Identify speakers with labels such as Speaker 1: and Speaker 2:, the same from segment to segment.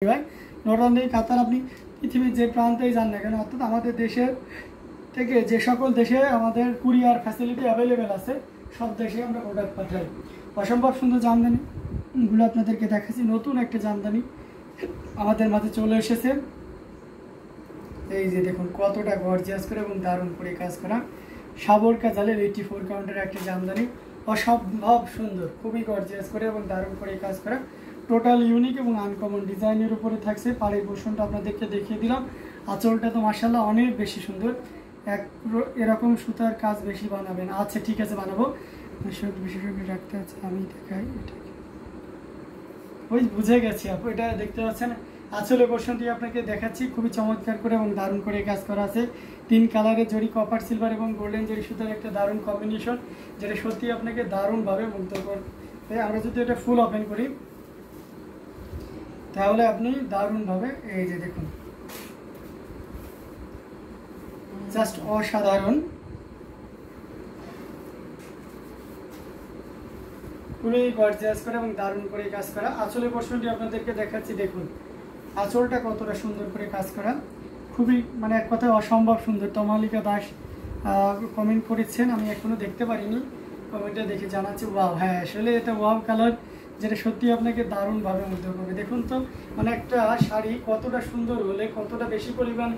Speaker 1: ভাই not only কাতার, আপনি পৃথিবীর যে প্রান্তেই যান না কেন, অর্থাৎ আমাদের দেশের থেকে যে সকল দেশে আমাদের কুরিয়ার ফ্যাসিলিটি অ্যাভেলেবেল আছে সব দেশে আমরা প্রোডাক্ট পাঠাই। অসম্ভব সুন্দর জামদানিগুলো আপনাদেরকে দেখাচ্ছি। নতুন একটা জামদানি আমাদের মাঝে চলে এসেছে। এই যে দেখুন কতটা গর্জিয়াস করে এবং দারুণ করে কাজ করা, সাবর কাজালের 84 কাউন্টের একটা জামদানি, অসম্ভব সুন্দর, খুবই গর্জিয়াস করে এবং দারুণ করে কাজ করা, টোটাল ইউনিক এবং আনকমন ডিজাইনের উপরে থাকছে। পাড়ের পোর্শনটা আপনাদেরকে দেখিয়ে দিলাম। আঁচলটা তো মাশাআল্লাহ অনেক বেশি সুন্দর, এরকম সুতার কাজ বেশি বানাবেন। আচ্ছা ঠিক আছে, বানাবো। বিশেষজ্ঞ রাখতে আছে, আমি দেখাই এটা, ওই বুঝে গেছি আপু, এটা দেখতে পাচ্ছেন আঁচলের পোর্শনটি আপনাকে দেখাচ্ছি, খুবই চমৎকার করে এবং দারুণ করে কাজ করা আছে। 3 কালারের জরি, কপার সিলভার এবং গোল্ডেন জরি সুতার একটা দারুণ কম্বিনেশন, যেটা সত্যি আপনাকে দারুণভাবে মুগ্ধ করবে। আমরা যদি এটা ফুল ওপেন করি তাহলে আপনি দারুণভাবে, এই যে দেখুন জাস্ট অসাধারণ, খুবই গর্জিয়াস করে এবং দারুণ করে কাজ করা। আঁচলের পোর্শনটি আপনাদেরকে দেখাচ্ছি, দেখুন আঁচলটা কতটা সুন্দর করে কাজ করা, খুবই মানে এক কথায় অসম্ভব সুন্দর। তমালিকা দাস কমেন্ট করেছেন, আমি এখনো দেখতে পারিনি, কমেন্টটা দেখে জানাচ্ছি ওয়াও। হ্যাঁ আসলে এটা ওয়াও কালার, যেটা সত্যি আপনাকে দারুণভাবে মুগ্ধ করবে। দেখুন তো মানে একটা শাড়ি কতটা সুন্দর হলে, কতটা বেশি পরিমাণ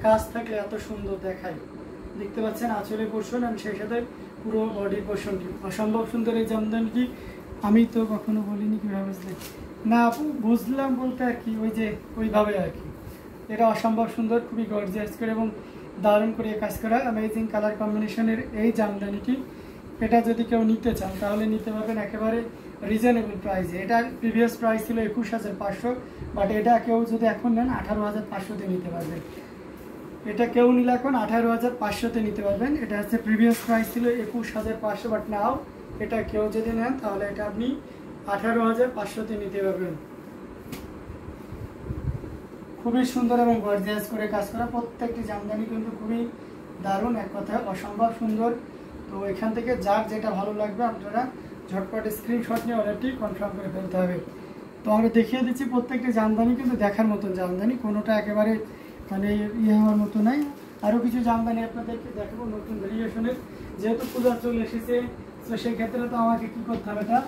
Speaker 1: কাজ থাকলে এত সুন্দর দেখায়। দেখতে পাচ্ছেন আঁচলের পোর্শন এবং সেই সাথে পুরো বডির পোর্শনটি অসম্ভব সুন্দর। এই জামদানিটি আমি তো কখনো বলিনি, কীভাবে বুঝলেন? না আপু বুঝলাম বলতে আর কি, ওই যে ওইভাবে আর কি। এটা অসম্ভব সুন্দর, খুবই গর্জিয়াস করে এবং দারুণ করে কাজ করা, অ্যামেজিং কালার কম্বিনেশনের এই জামদানিটি। এটা যদি কেউ নিতে চান তাহলে নিতে পারবেন একেবারে রিজনেবল প্রাইসে। এটার প্রিভিয়াস প্রাইস ছিল 21,500, বাট এটা কেউ যদি এখন নেন 18,500-তে নিতে পারবেন। এটা কেউ নিলে এখন 18,500-তে নিতে পারবেন। এটা হচ্ছে প্রিভিয়াস প্রাইস ছিল 21,500, বাট নাও এটা কেউ যদি নেন তাহলে এটা আপনি 18,500-তে নিতে পারবেন। খুবই সুন্দর এবং গর্জিয়াস করে কাজ করা, প্রত্যেকটি জামদানি কিন্তু খুবই দারুণ, এক কথায় অসম্ভব সুন্দর। তো এখান থেকে যার যেটা ভালো লাগবে আপনারা ঝটপট স্ক্রিনশট নিয়ে অর্ডারটি কনফার্ম করে ফেলতে হবে। তো আমরা দেখিয়ে দিচ্ছি প্রত্যেকটি জামদানি কিন্তু দেখার মতন জামদানি, কোনোটা একেবারে মানে ইয়ে হওয়ার মতো নাই। আরও কিছু জামদানি আপনাদেরকে দেখাবো নতুন ভেরিয়েশনের, যেহেতু পূজা চলে এসেছে, তো সেই ক্ষেত্রে তো আমাকে কী করতে হবে, এটা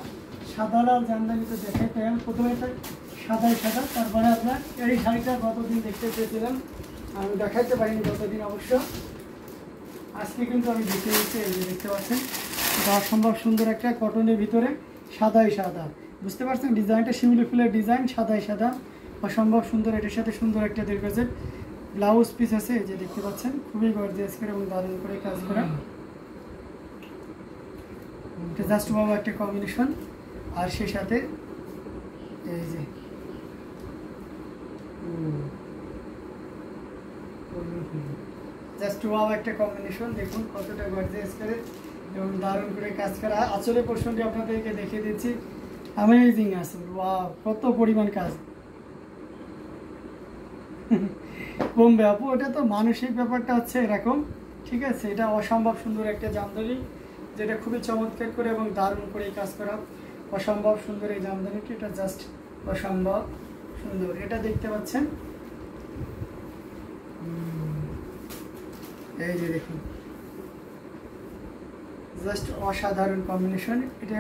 Speaker 1: সাদা লাল জামদানি তো দেখাইতে হবে। প্রথমে এটা সাদাই সাদা, তারপরে আপনার এই শাড়িটা গতদিন দেখতে পেয়েছিলাম, আমি দেখাইতে পারিনি গতদিন অবশ্য, আজকে কিন্তু আমি দেখিয়ে দিচ্ছি। এই যে দেখতে পাচ্ছেন এটা অসম্ভব সুন্দর একটা কটনের ভিতরে সাদাই সাদা, বুঝতে পারছেন ডিজাইনটা, শিউলি ফুলের ডিজাইন, সাদাই সাদা, অসম্ভব সুন্দর। এটার সাথে সুন্দর একটা দীর্ঘজের ব্লাউজ পিস আছে, এই যে দেখতে পাচ্ছেন, খুবই গর্জিয়াস করে এবং দারুণ করে কাজ করা। এটা জাস্ট ওয়াও একটা কম্বিনেশন, আর সেই সাথে এই যে জাস্ট ওয়াও একটা কম্বিনেশন, দেখুন কতটা গর্জিয়াস করে এবং দারুণ করে কাজ করা। আঁচলের পোর্শনটি আপনাদেরকে দেখিয়ে দিচ্ছি, অ্যামেজিং আছে, ওয়াও কত পরিমাণ কাজ। বোম্বে আপু ওটা তো মানসিক ব্যাপারটা হচ্ছে এরকম, ঠিক আছে। এটা অসম্ভব সুন্দর একটা জামদানি, যেটা খুবই চমৎকার করে এবং দারুণ করে কাজ করা, অসম্ভব সুন্দর এই জামদানিটি, এটা জাস্ট অসম্ভব সুন্দর। এটা দেখতে পাচ্ছেন, এই যে দেখুন জাস্ট অসাধারণ কম্বিনেশন। এটা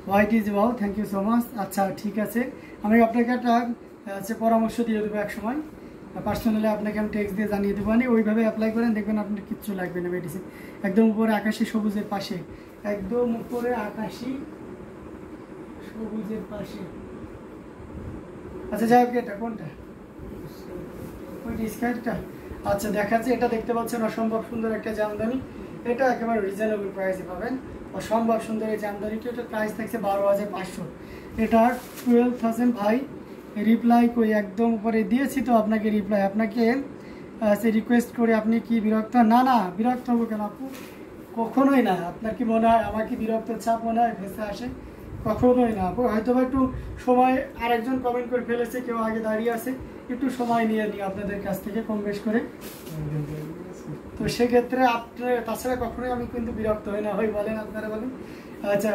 Speaker 1: white is wow, thank you so much. আচ্ছা ঠিক আছে, আমি আপনাকে একটা পরামর্শ দিয়ে দেবো এক সময়, পার্সোনালি আপনাকে আমি টেক্সট দিয়ে জানিয়ে দেবো, মানে ওইভাবে অ্যাপ্লাই করেন, দেখবেন আপনার কিচ্ছু লাগবে না মেডিসিন। একদম উপরে আকাশি সবুজের পাশে, একদম উপরে আকাশি সবুজের পাশে। আচ্ছা যাই হোক, এটা কোনটা, ওইটা স্কার্টটা। আচ্ছা দেখাচ্ছি, এটা দেখতে পাচ্ছেন অসম্ভব সুন্দর একটা জামদানি, এটা একেবারে রিজনেবল প্রাইসে পাবেন, অসম্ভব সুন্দর এই জামদানিটি। এটার প্রাইস থাকছে 12,500, এটা 12,000। ভাই রিপ্লাই কই একদম উপরে দিয়েছি তো আপনাকে রিপ্লাই, আপনাকে সে রিকোয়েস্ট করে আপনি কি বিরক্ত? না না বিরক্ত হবো কেন আপু, কখনোই না। আপনার কি মনে হয় আমার কি বিরক্ত ছাপ মনে হয় ভেসে আসে? কখনোই না আপু, হয়তো বা একটু সময়, আরেকজন কমেন্ট করে ফেলেছে, কেউ আগে দাঁড়িয়ে আছে, একটু সময় নিয়ে নিই আপনাদের কাছ থেকে কম বেশ করে। তো সেক্ষেত্রে আপনার তাছাড়া কখনোই আমি কিন্তু বিরক্ত হই না, হই বলেন আপনারা বলেন। আচ্ছা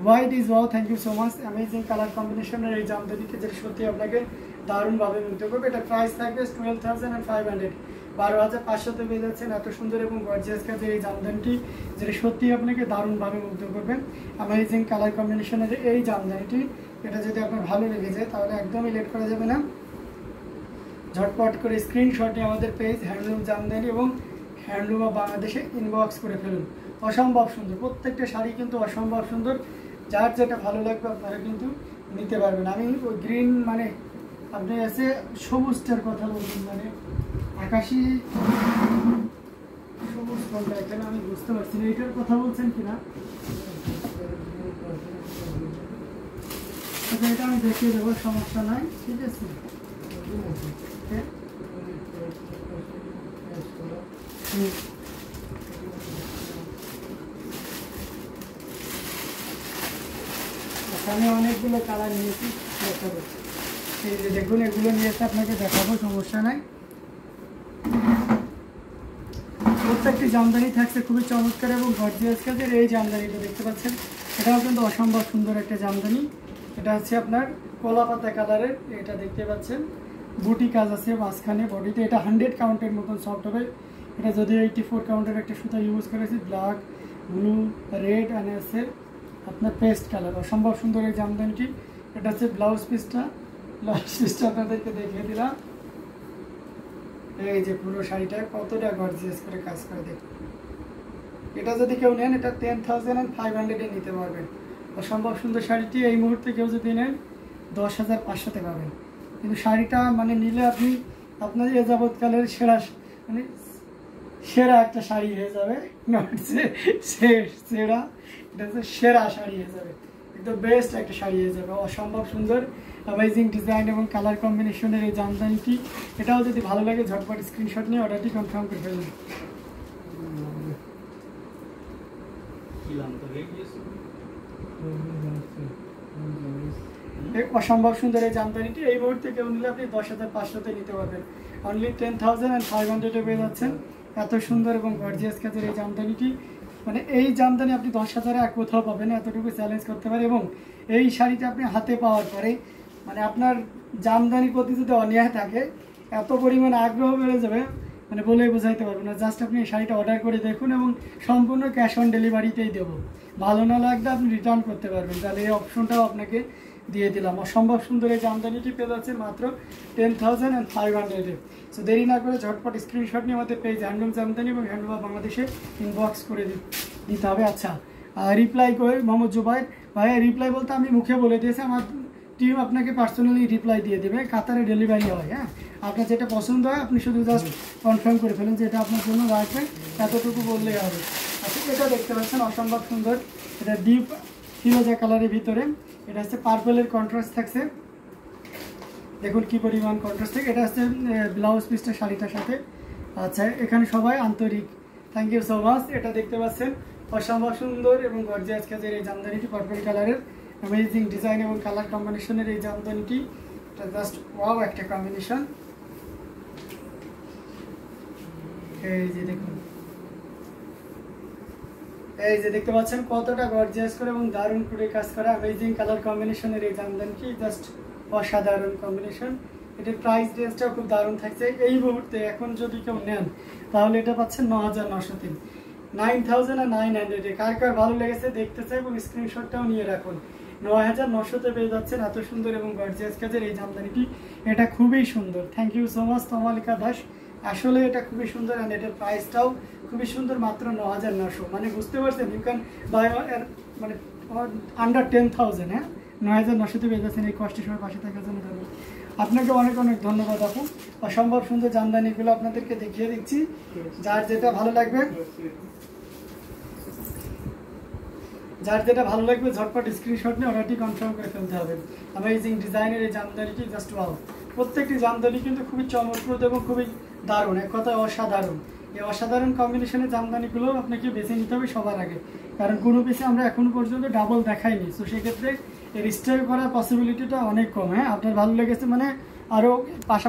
Speaker 1: white is wow, thank you so much. Amazing colour কম্বিনেশনের এই জামদানিতে, যেটা সত্যি আপনাকে দারুণভাবে মুগ্ধ করবে। এটা প্রাইস থাকবে 12,500, 12,500 পেয়ে যাচ্ছেন। এত সুন্দর এবং গর্জিয়াস কাজের এই জামদানিটি, যেটা সত্যি আপনাকে দারুণভাবে মুগ্ধ করবেন। অ্যামেজিং কালার কম্বিনেশনের এই জামদানিটি, এটা যদি আপনার ভালো লেগে যায় তাহলে একদমই লেট করা যাবে না, ঝটপট করে স্ক্রিনশট নিয়ে আমাদের পেজ হ্যান্ডলুম জামদানি এবং হ্যান্ডলুম অফ বাংলাদেশে ইনবক্স করে ফেলুন। অসম্ভব সুন্দর, প্রত্যেকটা শাড়ি কিন্তু অসম্ভব সুন্দর। যার যেটা ভালো লাগবে আপনারা কিন্তু নিতে পারবেন। আমি ওই গ্রিন মানে আপনি এসে সবুজটার কথা বলছেন, মানে আকাশি সবুজ কোনটা এখানে আমি বুঝতে পারছি না, এইটার কথা বলছেন কিনা। আচ্ছা, এটা আমি দেখিয়ে দেবো, সমস্যা নাই, ঠিক আছে। এখানে অনেকগুলো কালার নিয়েছি, এই যে দেখুন এগুলো নিয়েছে, আপনাকে দেখাবো, সমস্যা নাই। প্রত্যেকটি জামদানি থাকছে খুবই চমৎকার এবং গর্জিয়াস কাজের। এই জামদানিটা দেখতে পাচ্ছেন, এটাও কিন্তু অসম্ভব সুন্দর একটা জামদানি। এটা হচ্ছে আপনার কলা পাতা কালারের, এটা দেখতে পাচ্ছেন বুটি কাজ আছে মাঝখানে বডিতে। এটা 100 কাউন্টের মতন সফট হবে। এটা যদিও 84 কাউন্টের একটা সুতা ইউজ করেছি, ব্ল্যাক, ব্লু, রেড অ্যান্ড আছে আপনার পেস্ট কালার। অসম্ভব সুন্দর এই জামদানিটি। এটা হচ্ছে ব্লাউজ পিসটা আপনাদেরকে দেখিয়ে দিলাম। এই যে পুরো শাড়িটা কতটা গর্জিয়াস করে কাজ করে দেখুন। এটা যদি কেউ নেন, এটা 10,500 নিতে পারবেন। অসম্ভব সুন্দর শাড়িটি এই মুহূর্তে কেউ যদি নেন 10,500 পাবেন। কিন্তু শাড়িটা মানে নিলে আপনি আপনার এ যাবৎকালের মানে সেরা একটা শাড়ি হয়ে যাবে, সেরা, এটা হচ্ছে সেরা শাড়ি হয়ে যাবে, একদম বেস্ট একটা শাড়ি হয়ে যাবে। অসম্ভব সুন্দর অ্যামেজিং ডিজাইন এবং কালার কম্বিনেশনের এই জামদানিটি, এটাও যদি ভালো লাগে ঝটপট স্ক্রিনশট নিয়ে অর্ডারটি কনফার্ম করে ফেলুন। অসম্ভব সুন্দর এই জামদানিটি এই মুহূর্তে কেউ নিলে আপনি 10,500 নিতে পারবেন। অনলি 10,500 পেয়ে যাচ্ছেন। এত সুন্দর এবং গর্জিয়াস কাজের এই জামদানিটি, মানে এই জামদানি আপনি 10,000 আর কোথাও পাবেন, এতটুকু চ্যালেঞ্জ করতে পারে। এবং এই শাড়িটা আপনি হাতে পাওয়ার পরে মানে আপনার জামদানির প্রতি যদি অনীহা থাকে, এত পরিমাণ আগ্রহ বেড়ে যাবে, মানে বলেই বোঝাইতে পারবো না। জাস্ট আপনি এই শাড়িটা অর্ডার করে দেখুন এবং সম্পূর্ণ ক্যাশ অন ডেলিভারিতেই দেবো। ভালো না লাগলে আপনি রিটার্ন করতে পারবেন, তাহলে এই অপশনটাও আপনাকে দিয়ে দিলাম। অসম্ভব সুন্দর এই জামদানিটি পেয়ে যাচ্ছে মাত্র 10,500। সো দেরি না করে ঝটপট স্ক্রিনশট নিয়ে আমাদের পেজ হ্যান্ডলুম জামদানি এবং হ্যান্ডলুম অফ বাংলাদেশে ইনবক্স করে দিতে হবে। আচ্ছা, রিপ্লাই করে মোহাম্মদ জুবাইর ভাই, রিপ্লাই বলতে আমি মুখে বলে দিয়েছি, আমার টিম আপনাকে পার্সোনালি রিপ্লাই দিয়ে দেবে। কাতারে ডেলিভারি হয়, হ্যাঁ, আপনার যেটা পছন্দ হয় আপনি শুধু জাস্ট কনফার্ম করে ফেলেন যে এটা আপনার জন্য রাখবে, এতটুকু বললেই হবে। আচ্ছা, এটা দেখতে পাচ্ছেন অসম্ভব সুন্দর, এটা ডিপ ফিরোজা কালারের ভিতরে, এটা হচ্ছে পার্পলের কন্ট্রাস্ট থাকছে, দেখুন কি পরিমাণ কন্ট্রাস্ট থাকে। এটা হচ্ছে ব্লাউজ পিসটা শাড়িটার সাথে। আচ্ছা, এখানে সবাই আন্তরিক, থ্যাংক ইউ সো মাচ। এটা দেখতে পাচ্ছেন অসম্ভব সুন্দর এবং গর্জিয়াস কাজের এই জামদানিটি, পার্পল কালারের অ্যামেজিং ডিজাইন এবং কালার কম্বিনেশনের এই জামদানিটি, এটা জাস্ট ওয়াও একটা কম্বিনেশন। এই যে দেখুন, এই যে দেখতে পাচ্ছেন কতটা গর্জিয়াস করে এবং দারুণ করে কাজ করা অ্যামেজিং কালার কম্বিনেশনের এই জামদানিটি, জাস্ট অসাধারণ কম্বিনেশন। এটার প্রাইস রেঞ্জটাও খুব দারুণ থাকছে। এই মুহূর্তে এখন যদি কেউ নেন তাহলে এটা পাচ্ছেন 9,903, 9,900। কার কার ভালো লেগেছে দেখতে চাই এবং স্ক্রিনশটটাও নিয়ে রাখুন। 9,900 পেয়ে যাচ্ছেন এত সুন্দর এবং গর্জিয়াস কাজের এই জামদানিটি। এটা খুবই সুন্দর, thank you so much Tamalika Das. আসলে এটা খুবই সুন্দর অ্যান্ড এটার প্রাইসটাও খুবই সুন্দর, মাত্র 9,900। মানে বুঝতে পারছেন, ইউ ক্যান বাই মানে আন্ডার 10,000। হ্যাঁ, 9,900 পেয়ে যাচ্ছেন। এই কষ্টের সময় পাশে থাকার জন্য ধন্যবাদ আপনাকে, অনেক অনেক ধন্যবাদ আপু। অসম্ভব সুন্দর জামদানিগুলো আপনাদেরকে দেখিয়ে দিচ্ছি। যার যেটা ভালো লাগবে ঝটপট স্ক্রিনশট নিয়ে অর্ডারটি কনফার্ম করে ফেলতে হবে। অ্যামেজিং ডিজাইনের এই জামদানিটি জাস্ট ওয়াও। প্রত্যেকটি জামদানি কিন্তু খুবই চমৎকার এবং খুবই দারুণ, এক কথায় অসাধারণ। এই অসাধারণ কম্বিনেশনের জামদানিগুলো আপনাকে বেছে নিতে হবে সবার আগে, কারণ কোনো পিসে আমরা এখনো পর্যন্ত ডাবল দেখাইনি। তো সেক্ষেত্রে এর স্টে করার পসিবিলিটিটা অনেক কম। হ্যাঁ, আপনার ভালো লেগেছে মানে আরও পাশাপাশি